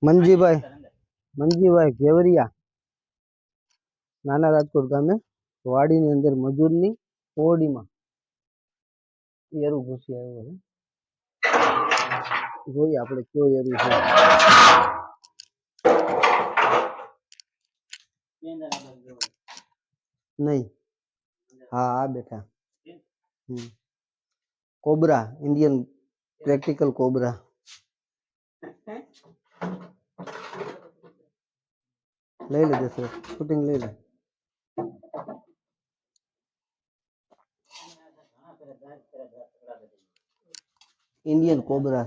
મંજીભાઈ મંજીભાઈ ઘેવરિયા નાના રાજકોટ ગામે વાડીની અંદર મજૂરની ઓરડીમાં એરું ઘૂસી આવ્યો છે. જોઈએ આપણે કયો એરું છે. નહીં, હા આ બેઠા કોબરા, ઇન્ડિયન પ્રેક્ટિકલ કોબરા. લઈ લે સર, શૂટિંગ લઈ લે. Indian cobra.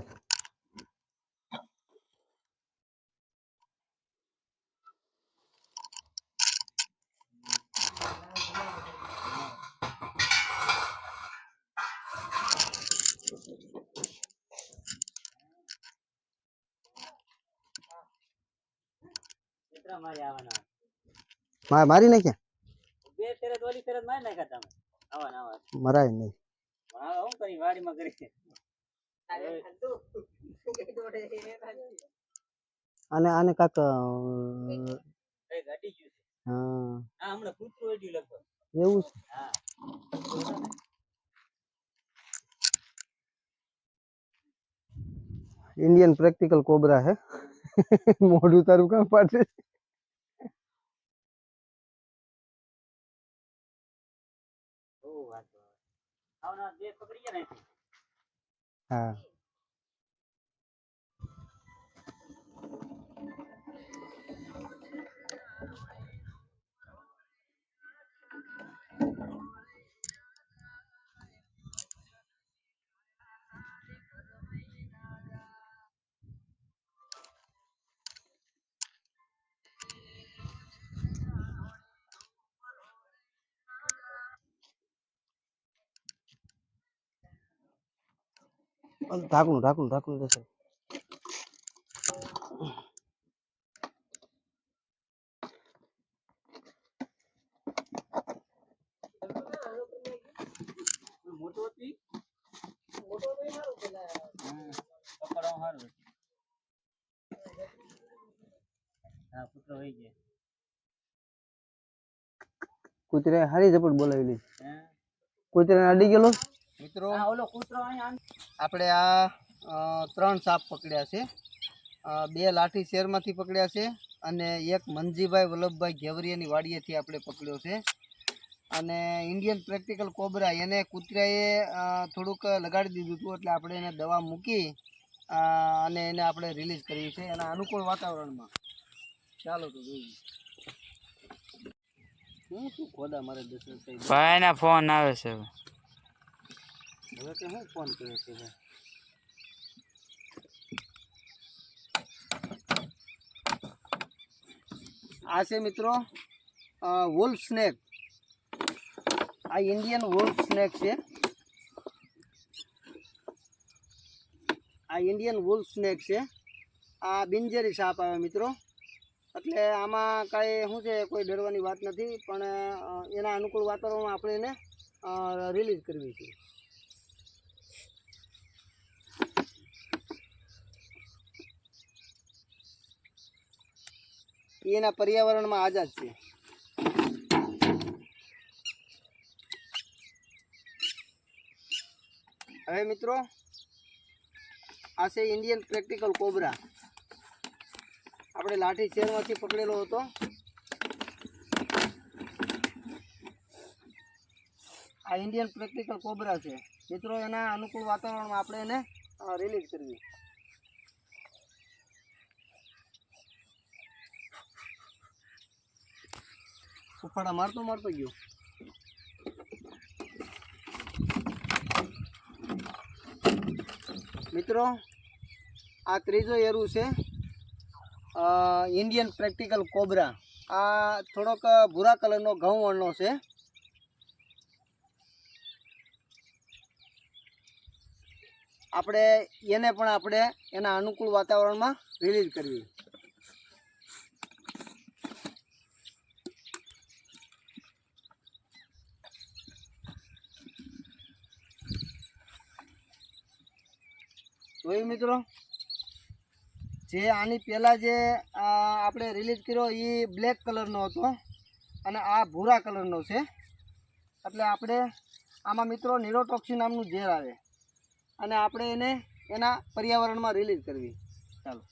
મારી નાખ્યા મરાય નહીં. આને આને કાક એવું છે. इंडियन प्रैक्टिकल कोबरा है. मोड़ू तारू कहाँ पाटे. हाँ ढाकणું ढाकणું ढाकणું દેશે. મોટો હતી મોટો નહીં હારું પેલા પકડવા હારું. હા પુત્ર હોઈ ગયા. કૂતરે હારી ઝપટ બોલાવેલી. કૂતરાને અડી ગયેલો મિત્રો. ઓલો કૂતરો આપણે આ 3 સાપ પકડ્યા છે. 2 લાઠી શેરમાંથી પકડ્યા છે અને એક મંજીભાઈ વલ્લભભાઈ ઘેવરિયાની વાડીએથી આપણે પકડ્યો છે. અને ઇન્ડિયન પ્રેક્ટિકલ કોબરા એને કૂતરાએ થોડુંક લગાડી દીધું હતું એટલે આપણે એને દવા મૂકી અને એને આપણે રિલીઝ કર્યું છે એના અનુકૂળ વાતાવરણમાં. ચાલો તો જોઈએ. શું ખોદા મારે ભાઈ ના ફોન આવે છે. હવે કે હું ફોન કર્યો છે ભાઈ. આ છે મિત્રો વોલ્ફ સ્નેક. આ ઇન્ડિયન વોલ્ફ સ્નેક છે. આ ઇન્ડિયન વોલ્ફ સ્નેક છે. આ બિનઝેરી સાપ આવે મિત્રો. એટલે આમાં કાંઈ શું છે કોઈ ડરવાની વાત નથી પણ એના અનુકૂળ વાતાવરણમાં આપણે એને રિલીઝ કરવી છે. એના પર્યાવરણમાં આઝાદ છે. હવે મિત્રો આ છે ઇન્ડિયન પ્રેક્ટિકલ કોબરા. આપણે લાઠી શેરમાંથી પકડેલો હતો. આ ઇન્ડિયન પ્રેક્ટિકલ કોબરા છે મિત્રો. એના અનુકૂળ વાતાવરણમાં આપણે એને રિલીઝ કરવી. ઉફાડા મારતો મારતો ગયો. મિત્રો આ ત્રીજો એરું છે ઇન્ડિયન પ્રેક્ટિકલ કોબરા. આ થોડોક ભૂરા કલરનો ઘઉં વર્ણનો છે. આપણે એને પણ આપણે એના અનુકૂળ વાતાવરણમાં રિલીઝ કરવી. જોયું મિત્રો. જે આની પહેલાં જે આપણે રિલીઝ કર્યો એ બ્લેક કલરનો હતો અને આ ભૂરા કલરનો છે. એટલે આપણે આમાં મિત્રો નિરોટોક્સિન નામનું ઝેર આવે અને આપણે એને એના પર્યાવરણમાં રિલીઝ કરવી. ચાલો.